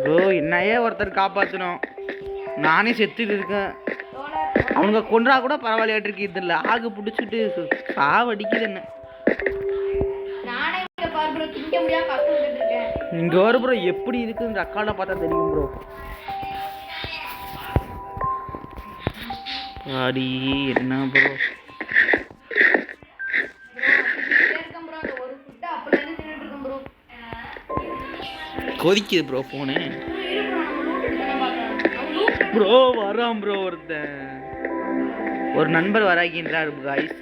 Bro என்னையே ஒருத்தர் காப்பாற்றணும், நானே செத்துட்டு இருக்கேன். அவங்க கொன்றா கூட பரவாயில்லையாட்டு இருக்கு, இதில் ஆகு பிடிச்சிட்டு சாவடிக்குது என்ன. இங்கே வர ப்ரோ எப்படி இருக்குன்னு அக்கால பார்த்தா தெரியும் ப்ரோ. அடி என்ன ப்ரோ கொதிக்குது ப்ரோ ஃபோனு. ப்ரோ வரான் ப்ரோ ஒருத்தன், ஒரு நண்பர் வராக்கின்றார் காய்ஸ்.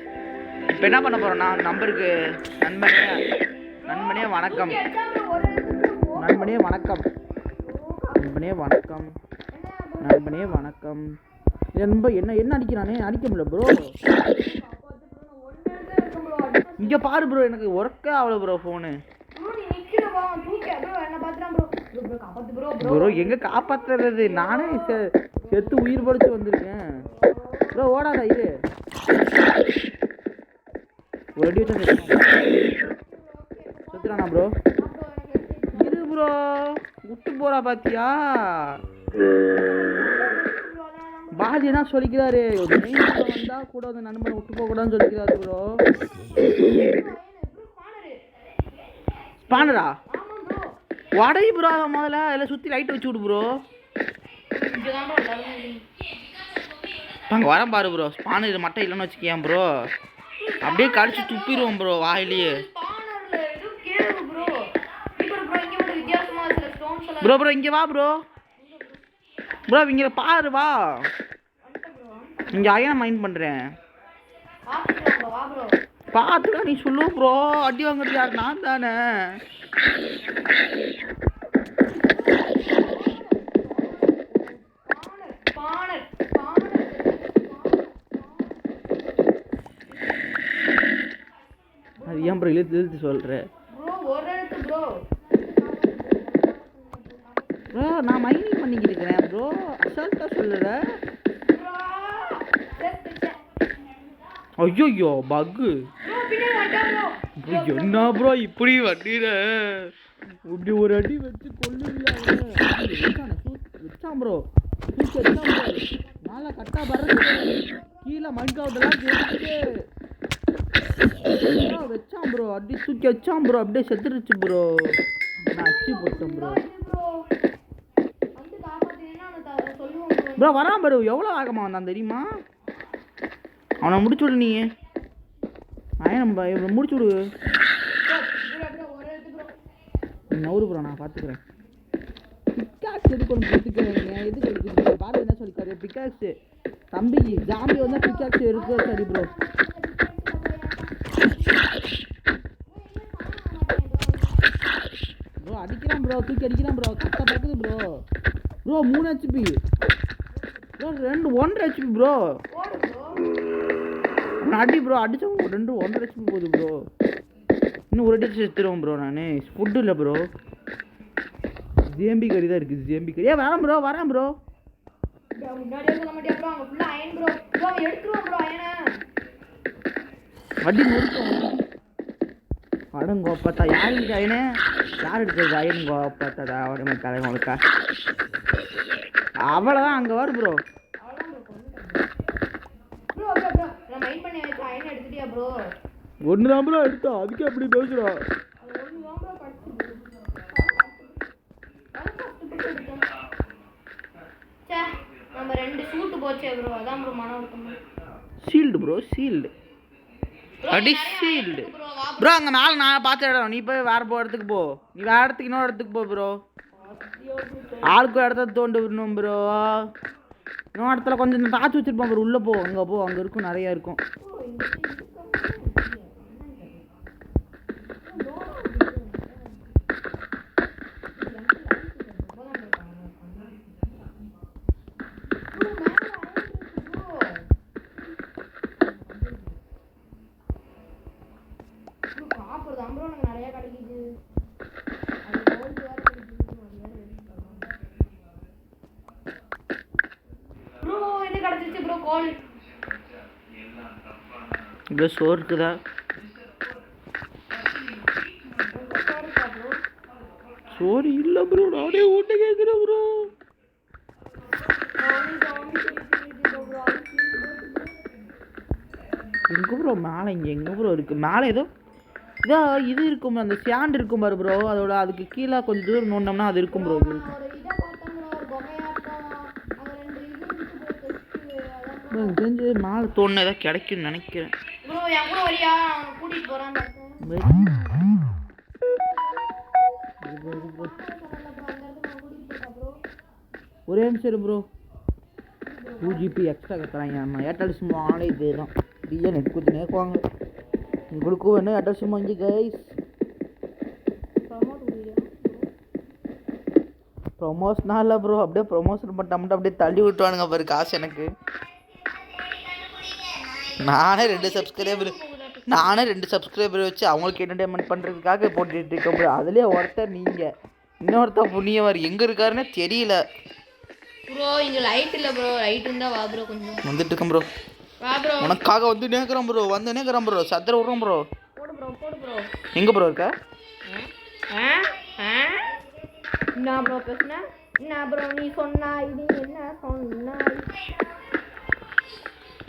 இப்போ என்ன பண்ண போகிறோன்னா நம்பருக்கு நண்பனே வணக்கம், நண்பனே வணக்கம், நண்பனே வணக்கம், நண்பனே வணக்கம். என்ன அடிக்கிறானே, அடிக்க முடியல ப்ரோ. இங்கே பாரு ப்ரோ, எனக்கு ஒர்க்கே ஆகல ப்ரோ ஃபோனு. ப்ரோ எங்க காப்பாத்துறது, நானே செத்து உயிர் படைச்சு வந்திருக்கேன் ப்ரோ. ஓடாத இது ஒரு அடி வச்சு செத்துறானா ப்ரோ. இரு ப்ரோ விட்டு போறா பாத்தியா, பாதி என்ன சொல்லிக்கிறாரு, வந்தா கூட வந்து நண்பனை விட்டு போக கூடாதுன்னு சொல்லிக்கிறாரு ப்ரோ. ஸ்பானரா வடை ப்ரோ, முதல்ல எல்லாம் சுற்றி லைட் வச்சு விடு ப்ரோ. அங்கே வரேன் பாரு ப்ரோ. ஸ்பானர் மட்டும் இல்லைன்னு வச்சுக்கேன் ப்ரோ, அப்படியே கடிச்சு துப்பிடுவோம் ப்ரோ வாயிலேயே. ப்ரோ ப்ரோ இங்கே வா ப்ரோ, ப்ரோ இங்கே பாரு வா, இங்கே ஐயனை மைண்ட் பண்ணுறேன் பார்த்துக்கா. நீ சொல்லு ப்ரோ, அடி வாங்குறது யார், நான் தானே. அது ஏன் ப்ரோ இழுத்து சொல்கிறேன் ப்ரோ, நான் மைனிங் பண்ணிக்கிட்டு இருக்கிறேன் ப்ரோ, அசால்ட்டாக சொல்லுறேன். ஐயோ பக்கு ப்ரோ, என்ன ப்ரோ இப்படி வண்டியில இப்படி ஒரு அடி வச்சு கொல்லுவியா வச்சான் ப்ரோ. தூக்கி வச்சான் ப்ரோ, மேலே கட்டா பறந்து கீழே மண்காவட்டெல்லாம் கேட்டுட்டு வச்சான் ப்ரோ, அடி தூக்கி வச்சான் ப்ரோ, அப்படியே செத்துருச்சு ப்ரோ. நான் அச்சு போட்டேன் ப்ரோ. ப்ரோ வரான் ப்ரோ, எவ்வளோ வேகமாக வந்தான் தெரியுமா. அவனை முடிச்சு விடு, நீ நம்ம முடிச்சு விடு. நவுறு ப்ரோ, நான் பார்த்துக்கிறேன். பிக்காக்ஸ் எதுக்கு ஒன்று கொடுத்துக்கிறீங்க, எதுக்கு எடுத்துக்கிறீங்க பாரு என்ன சொல்லிக்காரு. பிக்காக்ஸு தம்பிக்கு ஜாம்பி வந்தால் பிக்காக்ஸ் இருக்கு. சரி ப்ரோ ப்ரோ அடிக்கிறான் ப்ரோ, தூக்கி அடிக்கிறான் ப்ரோ, கரெக்டாக பார்க்குது bro. Bro 3 HP bro, 1.5 HP bro. அடி ப்ரோ, அடித்தோம் 1.5 HP போகுது ப்ரோ. இன்னும் ஒரு அடி செத்துருவோம் ப்ரோ. நான் ஃபுட்டு இல்லை ப்ரோ, ஜேம்பி கறி தான் இருக்குது. ஜேம்பி கறி வரேன் ப்ரோ, வரேன் ப்ரோ. வண்டி நிறுத்தம் அடங்கோப்பத்தா. யாருக்கு அயனே, யார் எடுக்கிறது அயனுங்கோப்பத்தா உடனே தலைமுழுக்கா. அவ்வளோதான், அங்கே வரும் ப்ரோ. ஒன்று தான் ப்ரோ எடுத்தா, அதுக்கு எப்படி பேசுகிறோம். ஷீல்டு ப்ரோ, ஷீல்டு அடி ஷீல்டு ப்ரோ. அங்கே மேலே நான் பார்த்த இடம், நீ போய் வேறு இடத்துக்கு போ, நீ வேறு இடத்துக்கு இன்னொரு இடத்துக்கு போ ப்ரோ. ஆளுக்கு இடத்த தோண்டு விடணும் ப்ரோ. இன்னொரு இடத்துல கொஞ்சம் தாச்சு வச்சுருப்போம் ப்ரோ, உள்ளே போ, அங்கே போ, அங்கே இருக்கும், நிறையா இருக்கும். இப்போ சோறு இருக்குதா? சோரி இல்லை ப்ரோ, நானே ஓட்ட கேட்குறேன் ப்ரோ. எங்கே ப்ரோ மேலே, இங்கே எங்கே ப்ரோ இருக்குது மேலே? ஏதோ இது இருக்கும், அந்த ஸ்டாண்ட் இருக்கும் பாரு ப்ரோ, அதோட அதுக்கு கீழே கொஞ்சம் தூரம் நோண்டோம்னா அது இருக்கும் ப்ரோ. இது தெரிஞ்சு மேலே தோணுன ஏதாவது கிடைக்கும்னு நினைக்கிறேன். ஒரே நிமிஷம் ப்ரோ, 2GB எக்ஸ்ட்ரா கட்டுறாங்க. நம்ம ஏர்டெல் சிம் வாங்கினாலே இதே தான், ஃப்ரீயாக நெட் கொடுத்து நேக்குவாங்க. உங்களுக்கும் வேணும் ஏர்டெல் சிம் வாங்கி கைஸ். ப்ரொமோஷனா இல்லை ப்ரோ, அப்படியே ப்ரொமோஷன் பண்ணிட்டா மட்டும் அப்படியே தள்ளி விட்டுவானுங்க பாரு காசு. எனக்கு நானே 2 சப்ஸ்கிரைபர் வச்சு அவங்களுக்கு என்டர்டைன்மெண்ட் பண்ணுறதுக்காக போட்டுட்டு இருக்கேன் ப்ரோ. அதுலேயே ஒருத்தர் நீங்கள், இன்னொருத்தர் புண்ணியவர் எங்கே இருக்காருன்னே தெரியல ப்ரோ. இங்கே லைட் இல்லை ப்ரோ, லைட் இருந்தால் வா ப்ரோ. கொஞ்சம் வந்துட்டு இருக்கேன் ப்ரோ. வா ப்ரோ, உனக்காக வந்து நேக்கிறேன் ப்ரோ, வந்து நேக்கிறேன் ப்ரோ, சத்திர விட்றோம் ப்ரோ. போடு ப்ரோ, போடு ப்ரோ. எங்கே ப்ரோ இருக்க? என்ன ப்ரோ பேசுன? என்ன ப்ரோ நீ சொன்னாய், நீ என்ன சொன்னாய்?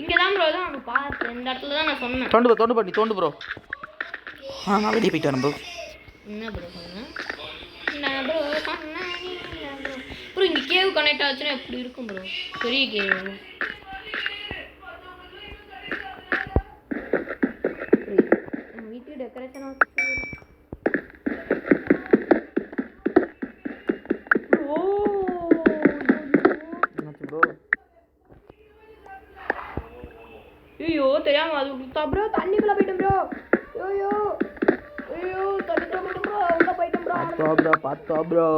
இங்கே தான் ப்ரோ, தான் பார்த்து இந்த இடத்துல தான் நான் சொன்னேன். தோண்டு ப்ரோ. நான் வெளியே போயிட்டு வரேன் ப்ரோ. என்ன ப்ரோ சொன்னேன்? என்ன ப்ரோ சொன்னா நீ? ப்ரோ இங்கே கேவ் கனெக்ட் ஆச்சுன்னா எப்படி இருக்கும் ப்ரோ? பெரிய கேவ். வீட்டுக்கு டெக்கரேஷன் வச்சு ஐயோ தெரியாம அது விட்டா ப்ரோ. தண்ணிக்குள்ள போயிட்டேன் ப்ரோ. ஐயோ ஐயோ தண்ணிக்குள்ள போயிட்டேன் ப்ரோ. உள்ள போயிட்டேன் ப்ரோ. பார்த்தா ப்ரோ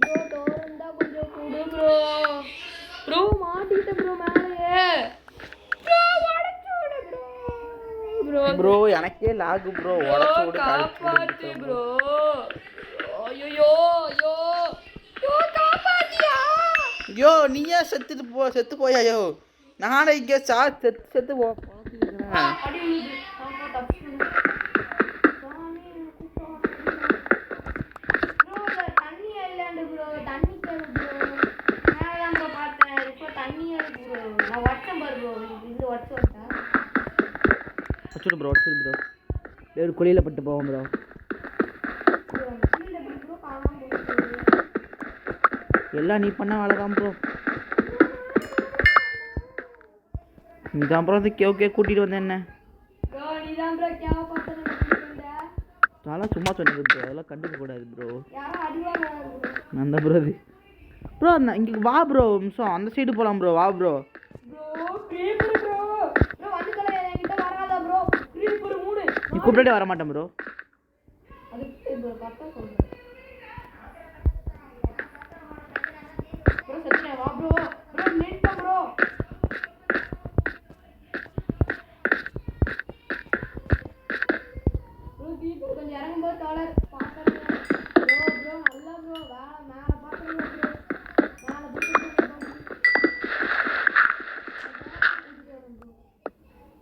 ப்ரோ தோறந்தா கொஞ்சம் குடு ப்ரோ. ப்ரோ மாட்டிட்டேன் ப்ரோ மேலே. ப்ரோ உடைச்சு விடு ப்ரோ. ப்ரோ எனக்கே லாக் ப்ரோ, உடைச்சு விடு காப்பாத்து ப்ரோ. ஐயோ ஐயோ ஐயோ காப்பாத்தியா? ஐயோ நீயே செத்து போயாயோ. நானே இங்கே செத்து போ. அடி விழுது. தண்ணி ஐலாண்டு ப்ரோ, தண்ணி கேளு ப்ரோ. நான் ப்ரோ பார்த்தேன் இப்போ தண்ணி இருக்கு ப்ரோ. நான் வச்சேன் பாரு ப்ரோ, இது வச்சுட்டேன். வச்சுடு ப்ரோ. ஒரு குழியில் பட்டு போவோம் ப்ரோ. எல்லாம் நீ பண்ண வேலை தான் ப்ரோ. நீ தான் ப்ரோ அந்த கேவ் கூட்டிகிட்டு வந்தேன். என்ன அதெல்லாம் சும்மா சொன்னது ப்ரோ, அதெல்லாம் கண்டுக்க கூடாது ப்ரோ. நான் தான் ப்ரோ அது ப்ரோ. இங்கே வா ப்ரோ, நிமிஷம் அந்த சைடு போகலாம் ப்ரோ. வா ப்ரோ. நீ கூப்பிட்டே வர மாட்டேன் ப்ரோ. கொஞ்சம் இறங்கும்போது டாலர் பார்க்கறேன் ப்ரோ. நல்லா ப்ரோ மேலே பார்க்குறேன்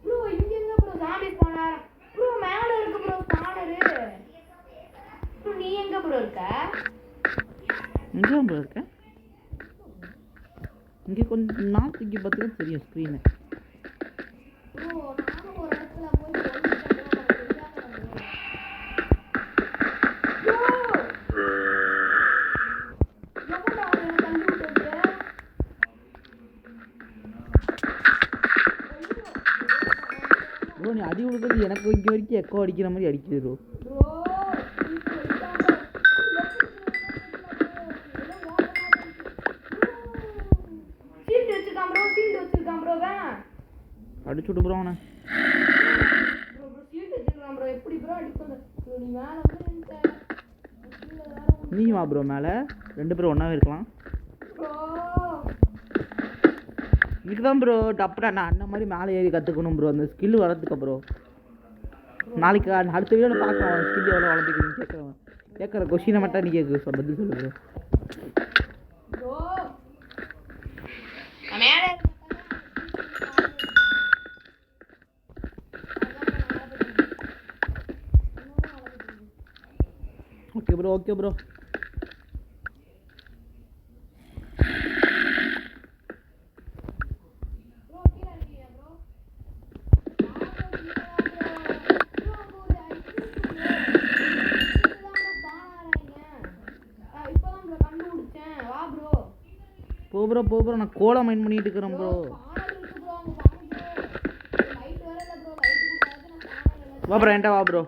ப்ரோ. இங்கே எங்க ப்ரோ சாமி போனார் ப்ரோ? மேலே இருக்கு ப்ரோ ஸ்பானரு. ப்ரோ நீ எங்க ப்ரோ இருக்க? இங்கே ப்ரோ இருக்க. இங்கே கொஞ்சம் நான் தூக்கி பார்த்துக்க தெரியும் ஸ்க்ரீனு. ப்ரோ நீ அடி விழுக்கிறது எனக்கு இங்கே வரைக்கும் எக்கோ அடிக்கிற மாதிரி அடிக்குது ப்ரோ. அடிச்சுட்டு ப்ரோ அவனை. நீ வா ப்ரோ மேலே, 2 பேரும் ஒன்றாவே இருக்கலாம். இதுக்கு தான் ப்ரோ டப்புடா நான் அந்த மாதிரி மேலே ஏறி கற்றுக்கணும் ப்ரோ, அந்த ஸ்கில் வளர்த்துக்க ப்ரோ. நாளைக்கு அடுத்த வீடியோவில் பார்க்கலாம் ஸ்கில் எவ்வளோ வளர்த்துக்கணும்னு. கேட்குற கொஸ்டினை மட்டும் நீ கேட்க பதில் சொல்லு ப்ரோ. ஓகே ஓகே ப்ரோ போ ப்ரோ நான் கோலா மைண்ட் பண்ணிட்டு இருக்கிறேன் ப்ரோ வா ப்ரோ என்கிட்ட வா ப்ரோ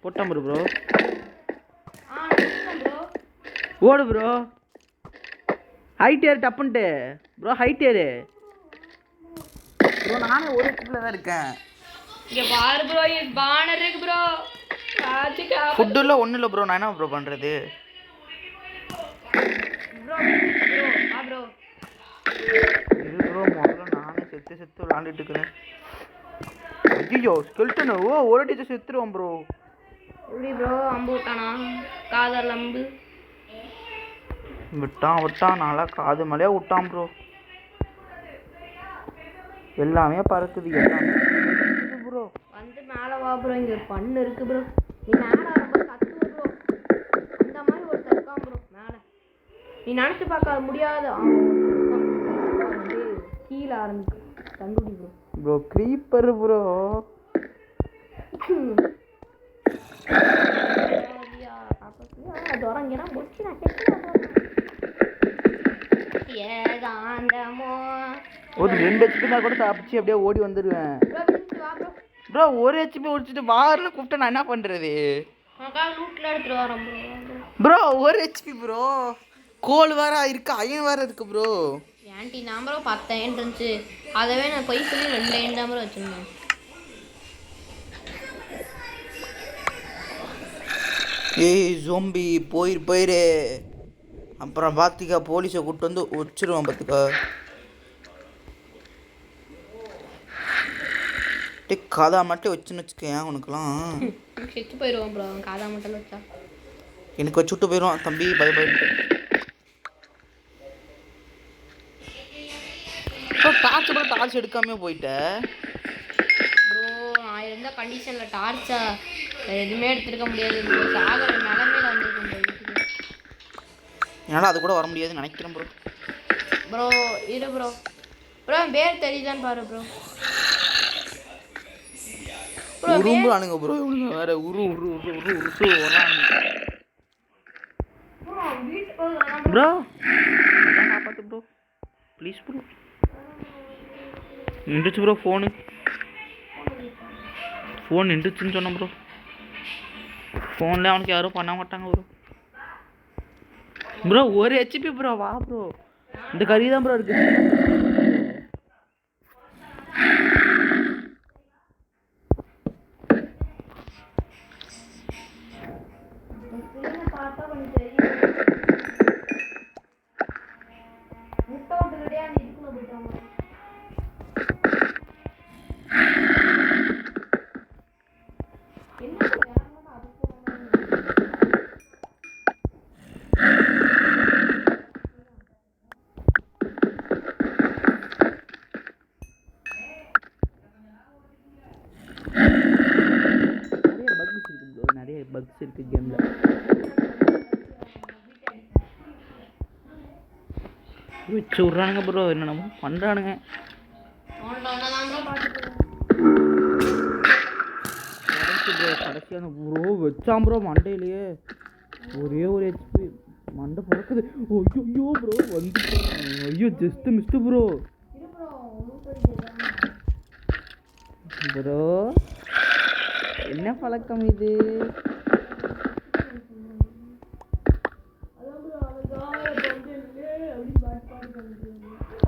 போட்டான் ப்ரோ ஓடு ப்ரோ ஹைட் ஏறு டப்புன்ட்டு ப்ரோ ஹைட் ஏறு ப்ரோ நானே ஒரு இடத்துல தான் இருக்கேன் இங்க பாரு ப்ரோ பானர் இருக்கு ப்ரோ ஃபுட் இல்ல ஒண்ணு இல்ல ப்ரோ நான் என்ன ப்ரோ பண்றது ப்ரோ வா ப்ரோ இது ப்ரோ முதல்ல நானே செத்து விளையாண்டுட்டு இருக்கேன் ஐயோ ஸ்கெல்டன் ஒரு அடிச்சு செத்துருவோம் ப்ரோ எப்படி ப்ரோ அம்பு விட்டானா காதல் அம்பு விட்டான் நல்லா காது மலையா விட்டான் ப்ரோ எல்லாமே பறக்குது எல்லாமே ப்ரோ வந்து மேலே வா ப்ரோ இங்கே ஒரு பண்ணு இருக்கு ப்ரோ நீ மேலே வரும்போது கத்துவ ப்ரோ அந்த மாதிரி ஒரு தற்காம் ப்ரோ மேலே நீ நினச்சி பார்க்க முடியாத கீழே ஆரம்பிக்கு கண்டுடி ப்ரோ ப்ரோ க்ரீப்பர் ப்ரோ தொடங்கினா முடிச்சு ஏகாந்தமோ ஒரு 2 HP தான் கூட தப்பிச்சு அப்படியே ஓடி வந்துடுவேன் ப்ரோ ஒரு HP ஓடிச்சிட்டு வாரில் கூப்பிட்டு நான் என்ன பண்ணுறது ப்ரோ ஒரு HP ப்ரோ கோல் வேற இருக்கு அயன் வேற இருக்கு ப்ரோ ஆன்ட்டி நான் ப்ரோ 10 அயன் இருந்துச்சு அதவே நான் போய் சொல்லி 2 அயன் தான் ப்ரோ வச்சுருந்தேன் ஏய் ஜோம்பி போயிரு அப்புறம் பார்த்திக்கா போலீஸை கூப்பிட்டு வந்து வச்சிருவான் பார்த்துக்கா காதா மட்டும் வச்சுன்னு வச்சுக்கேன் உனக்குலாம் செத்து போயிடுவான் ப்ரோ காதா மட்டும் வச்சா எனக்கு வச்சு விட்டு போயிடுவான் தம்பி பை டார்ச் எடுக்காமே போயிட்டேன் ப்ரோ நான் இருந்த கண்டிஷனில் டார்ச்சா எதுவுமே எடுத்துருக்க முடியாது ப்ரோ சாகர நிலமையில வந்துருக்கேன் ப்ரோ என்னால் அது கூட வர முடியாதுன்னு நினைக்கிறேன் ப்ரோ ப்ரோ இரு ப்ரோ பேர் தெரியுதான்னு பாரு ப்ரோ உரும்புறானுங்க ப்ரோ இவனுங்க வேற ப்ரோ காப்பாத்து ப்ரோ ப்ளீஸ் ப்ரோ நின்றுச்சு ப்ரோ ஃபோன் நின்றுச்சுன்னு சொன்னேன் ப்ரோ ஃபோனில் அவனுக்கு யாரும் பண்ண மாட்டாங்க ப்ரோ ஒரு HP ப்ரோ வா ப்ரோ இந்த கறி தான் ப்ரோ இருக்கு நிறைய பக்ஸ் இருக்கு கேம்ல வச்சு விட்றானுங்க ப்ரோ என்னென்னமோ பண்ணுறானுங்க கடைசியான ப்ரோ வச்சான் ப்ரோ மண்டையிலேயே ஒரே ஒரு HP மண்டை பறக்குது ஐயோ ப்ரோ வந்து ஐயோ ஜஸ்ட் மிஸ்டு ப்ரோ என்ன பழக்கம் இது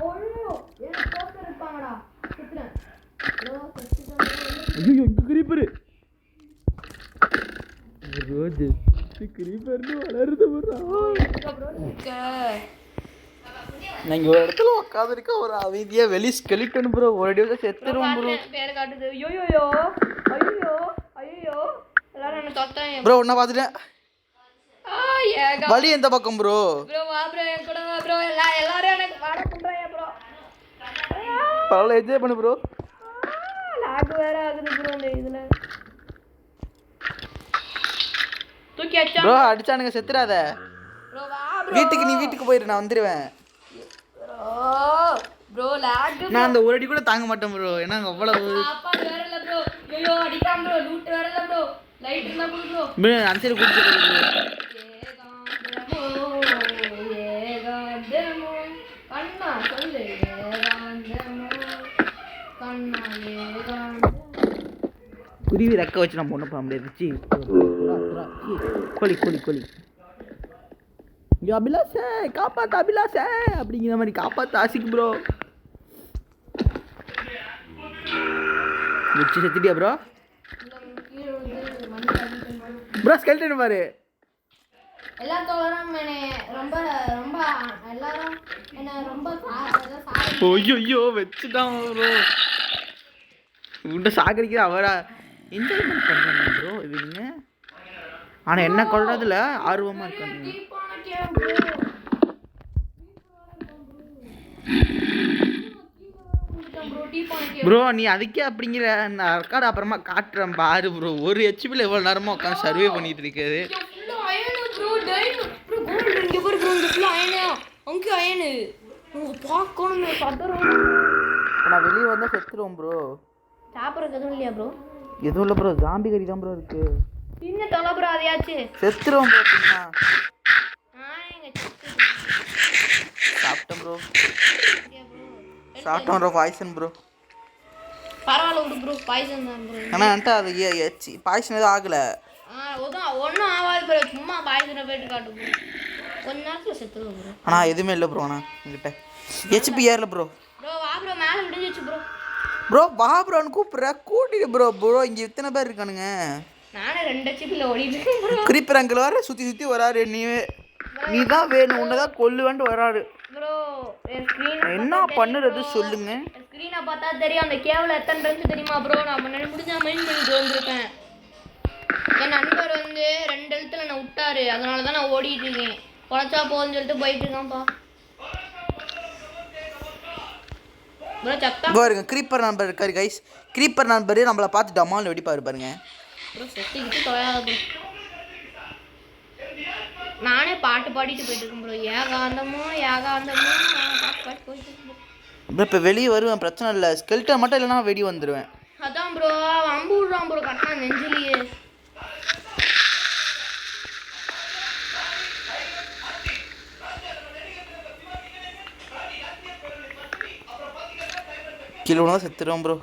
ஐயோ இங்க கிரீப்பர் கிரீப்பர்னு வளருது ப்ரோ நான் இங்க ஒரு இடத்துல உட்காந்துருக்க ஒரு அமைதியா வெளி ஸ்கெலிட்டன் ப்ரோ ஒரு அடியோட செத்துருவோம் ப்ரோ பேர் காட்டுது ஐயோ எல்லாரும் என்ன தொட்டாங்க ப்ரோ உன்ன பாத்துட்டேன் வலி எந்த பக்கம் ப்ரோ ப்ரோ வா ப்ரோ என் கூட வா ப்ரோ எல்லாரும் எனக்கு வாட பண்றாங்க ப்ரோ பரவாயில்ல என்ஜாய் பண்ணு ப்ரோ. லாக் வேற ஆகுது ப்ரோ இந்த இதுல. தூக்கி அடிச்சா ப்ரோ அடிச்சானுங்க செத்துறாத ப்ரோ. வா ப்ரோ வீட்டுக்கு, நீ வீட்டுக்கு போயிரு, நான் வந்துடுவேன். ப்ரோ லாக் நான் அந்த ஒரு அடி கூட தாங்க மாட்டேன் ப்ரோ. ஏன்னா அவ்வளவு சாப்பாடு வேற இல்ல ப்ரோ. ஐயோ அடிக்காம ப்ரோ. லூட் வேற இல்ல ப்ரோ. லைட் இருந்தா குடு ப்ரோ. ப்ரோ அந்த சைடு குடிச்சு ஏகாந்தமோ கண்ணா சொல்லு ஏகாந்தமோ கண்ணா ஏகாந்தமோ. குருவி ரெக்க வச்சு நம்ம ஒன்றும் பண்ண முடியாது. சி கோழி கோழி கோழி. ஐயோ அபிலாஷ காப்பாத்து அபிலாஷ அப்படிங்கிற மாதிரி காப்பாத்து ஆசிக்கு ப்ரோ. முடிச்சு செத்துட்டியா ப்ரோ? ப்ரோ ஸ்கெல்டன் பாரு. எல்லா தோழரும் என்னை ரொம்ப ரொம்ப எல்லாரும் என்ன ரொம்ப ஐயோ வச்சுட்டான் ப்ரோ. உன்ட்ட சாகடிக்கிற அவரா என்ஜாய்மெண்ட் பண்ணுறாங்க ப்ரோ இவங்க. ஆனால் என்ன கொள்றதுல ஆர்வமாக இருக்காங்க ப்ரோ. நீ அதுக்கே அப்படிங்கிற நான் ரெக்கார்டு அப்புறமா காட்டுறேன் பாரு ப்ரோ. ஒரு ஹெச்பியில் எவ்வளோ நேரமாக உட்காந்து சர்வே பண்ணிட்டு இருக்குது. நான் வெளியே வந்தால் செத்துருவோம் ப்ரோ. சாப்பிட்றது எதுவும் இல்லையா ப்ரோ? எதுவும் இல்லை ப்ரோ. ஜாம்பி கறி தான் ப்ரோ இருக்கு. இன்னும் தொலை ப்ரோ அதையாச்சு செத்துருவோம் ப்ரோ. சாப்பிட்டேன் ப்ரோ. சாப்பிட்டோம் ப்ரோ. பாய்சன் ப்ரோ. பரவாயில்ல விடு ப்ரோ. பாய்சன் தான் ப்ரோ. ஆனால் என்கிட்ட அது பாய்சன் எதுவும் ஆகலை. ஒன்றும் ஆகாது ப்ரோ. சும்மா பாய்சனை போயிட்டு காட்டு ப்ரோ. கொஞ்ச நேரத்தில் செத்துருவோம் ப்ரோ. ஆனால் எதுவுமே இல்லை ப்ரோ. ஆனால் என்கிட்ட ஹெச்பி ஏறல ப்ரோ. ப்ரோ வா ப்ரோ. மேலே விடிஞ்சிச்சு ப்ரோ. ப்ரோ வா ப்ரோன்னு கூப்பிட்ற கூட்டிட்டு ப்ரோ. ப்ரோ இங்கே இத்தனை பேர் இருக்கானுங்க. நானே 2 ஹெச்பியில் ஓடிட்டு இருக்கேன் ப்ரோ. கிரீப்பர் அங்கிள் வர சுற்றி வராரு. நீ தான் வேணும், உன்னதான் கொல்லுவேன்ட்டு வராரு ப்ரோ. என் ஸ்க்ரீன் என்ன பண்ணுறது சொல்லுங்க. என் ஸ்க்ரீனை பார்த்தா தெரியும் அந்த கேவில் எத்தனை இருந்துச்சு தெரியுமா ப்ரோ? நான் முன்னாடி முடிஞ்சா மைண்ட் பண்ணிட்டு வந்திருப்பேன். என் நண்பர் வந்து 2 எழுத்துல நான் விட்டாரு. அதனால தான் நான் ஓடிட்டு இருக்கேன். பொழைச்சா போகுதுன்னு சொல்லிட்டு போயிட்டு இருக்கான்ப்பா ப்ரோ. சத்தா பாருங்க கிரீப்பர் நம்பர் இருக்காரு கைஸ். கிரீப்பர் நம்பர் நம்மளை பார்த்து டமால் வெடிப்பாரு பாருங்க ப்ரோ. செத்துக்கிட்டு தொலையாத ப்ரோ. நானே பாட்டு பாடிட்டு போயிட்டு இருக்கேன் ப்ரோ. ஏகாந்தமோ ஏகாந்தமோ பாட்டு போயிட்டு இருக்கேன் ப்ரோ. இப்போ வெளியே வருவேன், பிரச்சனை இல்லை. ஸ்கெல்டன் மட்டும் இல்லைனா வெடி வந்துடுவேன். அதான் ப்ரோ. அம்பு விடுறான் ப்ரோ கரெக்டாக நெஞ்சிலேயே. கீழே விட செத்துடுவோம் ப்ரோ.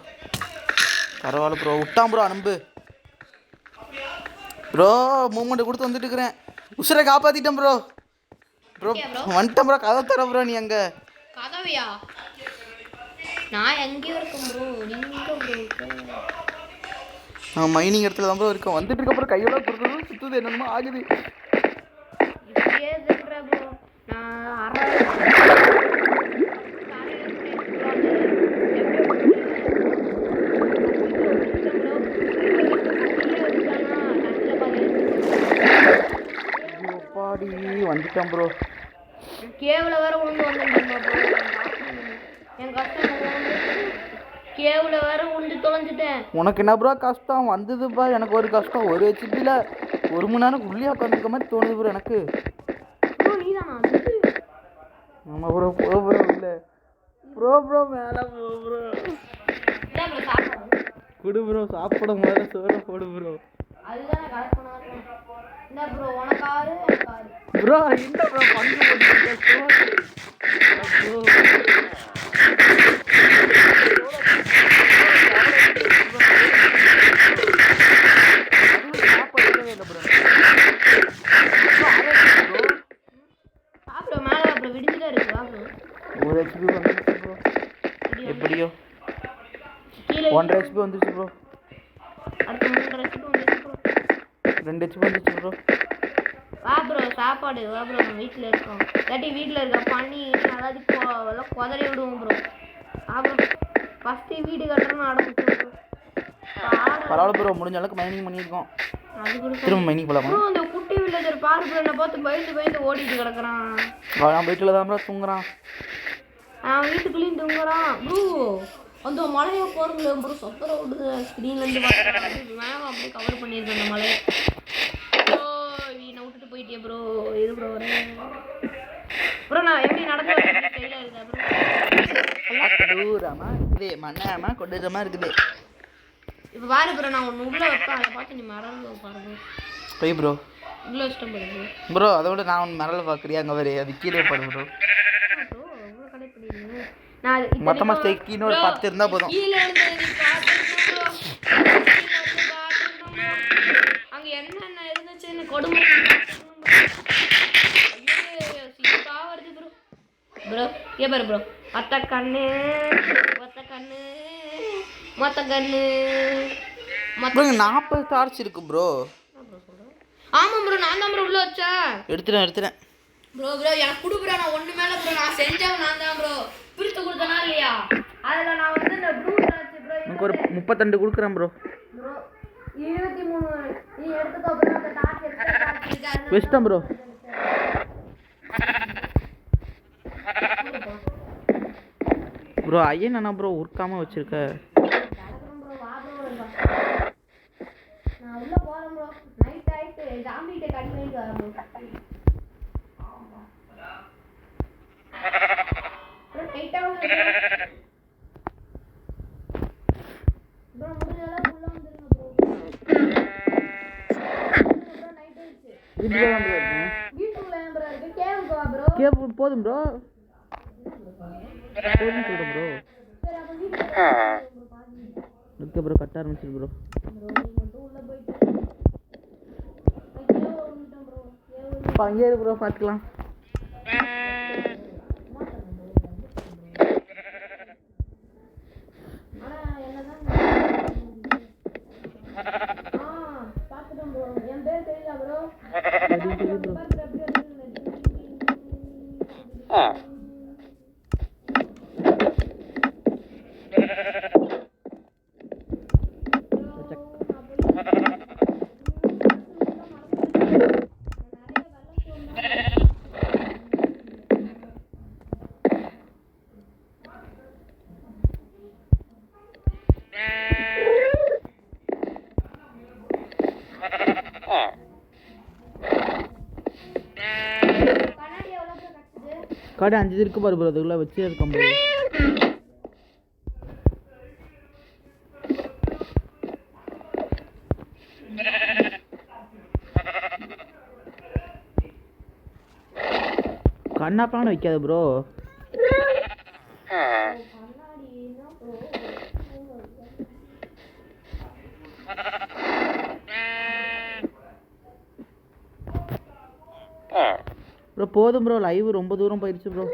பரவாயில்ல ப்ரோ. விட்டான் ப்ரோ அனுப்பு ப்ரோ. மூமெண்ட் கொடுத்து வந்துட்டு இருக்கிறேன். உசுரை காப்பாற்றிட்டேன் ப்ரோ. ப்ரோ வந்துட்டேன் ப்ரோ. கதை தர ப்ரோ. நீ அங்கே கதவையா? நான் எங்கேயும் இருக்கேன் ப்ரோ. நீங்கள் ப்ரோ நான் மைனிங் இடத்துல தான் ப்ரோ இருக்கேன். வந்துட்டு இருக்க ப்ரோ. கையெல்லாம் கொடுத்ததும் சுற்றுது என்னமோ ஆகுது. இப்படியே இருக்கிற ப்ரோ. நான் அரை வந்துட்டேன் ப்ரோ. கேவில் வேற உளுந்து வந்துட்டேன் ப்ரோ. என் கஷ்டம் கேவில் வேற உளுந்து தொலைஞ்சிட்டேன். உனக்கு என்ன ப்ரோ கஷ்டம் வந்ததுப்பா? எனக்கு ஒரு கஷ்டம். ஒரு ஹெச்பியில் 1 மணி நேரம் உள்ளே உட்காந்துருக்க மாதிரி தோணுது ப்ரோ எனக்கு. ப்ரோ நீ தானா? ஆமாம் ப்ரோ. ப்ரோ இல்லை ப்ரோ மேலே ப்ரோ. கொடு ப்ரோ. சாப்பிட முதல்ல சோற போடு ப்ரோ. அதுதான் கரெக்ட் பண்ணாரு. என்ன ப்ரோ உனக்கு ஆறு எனக்கு ஆறு ப்ரோ. என்ன ப்ரோ பங்கு போட்டு ப்ரோ. சாப்பிட மேலே அப்புறம் விடிஞ்சுதான் இருக்கு. வா ப்ரோ. ஒரு ஹெச்பி வந்துருச்சு ப்ரோ. எப்படியோ 1.5 ஹெச்பி வந்துருச்சு ப்ரோ. அடுத்து 3 ஹெச்பி வந்துருச்சு ப்ரோ. 2 ஹெச்பி வந்துருச்சு ப்ரோ. வா ப்ரோ சாப்பாடு. வா ப்ரோ நம்ம வீட்டில் இருக்கோம். இல்லாட்டி வீட்டில் இருக்க பண்ணி அதாவது எல்லாம் குதறி விடுவோம் ப்ரோ. வா ப்ரோ. ஃபஸ்ட்டு வீடு கட்டுறோன்னு ஆரம்பிச்சோம் ப்ரோ. பரவாயில்ல ப்ரோ. முடிஞ்ச அளவுக்கு மைனிங் பண்ணியிருக்கோம். அது கூட திரும்ப மைனிங் போகலாமா? ப்ரோ அந்த குட்டி வில்லேஜர் பாரு ப்ரோ. என்னை பார்த்து பயந்து ஓடிட்டு கிடக்குறான். அவன் வீட்டில் தான் ப்ரோ தூங்குறான். அவன் வீட்டுக்குள்ளேயும் தூங்குறான் ப்ரோ. அந்த மலையை போகிறதுல ப்ரோ சப்பர விடுது ஸ்க்ரீன்லேருந்து மேலே அப்படியே கவர் பண்ணியிருக்கேன் அந்த மலையை. ப்ரோ என்னை விட்டுட்டு போயிட்டே ப்ரோ. எது ப்ரோ வரேன் ப்ரோ. நான் எப்படி நடந்து ஸ்டைலாக இருக்கா ப்ரோ? தூரமாக இருக்குது, மண்ணாமல் கொண்டுமா இருக்குது. இப்போ பாரு ப்ரோ, நான் ஒன்று உள்ளே வைப்பேன், அதை பார்த்து நீ மறந்து பாருங்க. போய் ப்ரோ உள்ளே வச்சிட்டேன் பாரு ப்ரோ. அதை விட நான் ஒன்று மரல பார்க்குறியா? அங்கே வரு, அது கீழே பாடு ப்ரோ. மொத்தமாக ஸ்டேக் இன்னொரு 10 இருந்தால் போதும். அங்கே என்னென்ன இருந்துச்சுன்னு கொடுமை வருது ப்ரோ. ப்ரோ ஏ பாரு ப்ரோ, மொத்த கண்ணு ப்ரோ 40 டார்ச் இருக்கு ப்ரோ. ஆமாம் ப்ரோ, நான் தான் ப்ரோ உள்ள வச்சேன். எடுத்துட்டேன் ப்ரோ. எனக்கு கொடு ப்ரோ. நான் ஒன்று மேலே ப்ரோ, நான் செஞ்சவன் நான் தான் ப்ரோ. பிரித்து கொடுத்தனா இல்லையா? அதில் நான் வந்து இந்த ப்ளூ வச்சு ப்ரோ எனக்கு ஒரு 32 கொடுக்குறேன் ப்ரோ. ப்ரோ 23 நீ எடுத்துக்கோ ப்ரோ. அந்த டார்ச் எடுத்து வெஸ்டம் ப்ரோ. ப்ரோ ஐயன் என்ன ப்ரோ உருக்காமல் வச்சிருக்க? நான் உள்ள போறேன் ப்ரோ. நைட் ஆயிட்டு ஜாம்பிட்ட கடி வாங்கிட்டு வரேன் ப்ரோ. ப்ரோ டைட்டா உள்ள ப்ரோ. முடிஞ்ச அளவுக்கு உள்ள வந்துருங்க ப்ரோ. ப்ரோ நைட் ஆயிடுச்சு. வீட்டுக்குள்ள தான் ப்ரோ இருக்கேன். வீட்டுக்குள்ள ஏன் ப்ரோ இருக்கு? கேவுக்கு வா ப்ரோ. கேவ் போதும் ப்ரோ. போதும் சொல்கிறேன் ப்ரோ. சரி அப்போ வீட்டுக்கு ஓகே ப்ரோ, கட்ட ஆரம்பிச்சிரு ப்ரோ. அங்கே இரு ப்ரோ, பார்த்துக்கலாம். என் பேர் தெரியல ப்ரோ. காடு 5 இருக்கு பாரு ப்ரோ. அதுக்குள்ள வச்சே இருக்கேன் ப்ரோ. கண்ணாப்பான வைக்காத ப்ரோ. ப்ரோ போதும் ப்ரோ, லைவ் ரொம்ப தூரம் போயிடுச்சு ப்ரோ.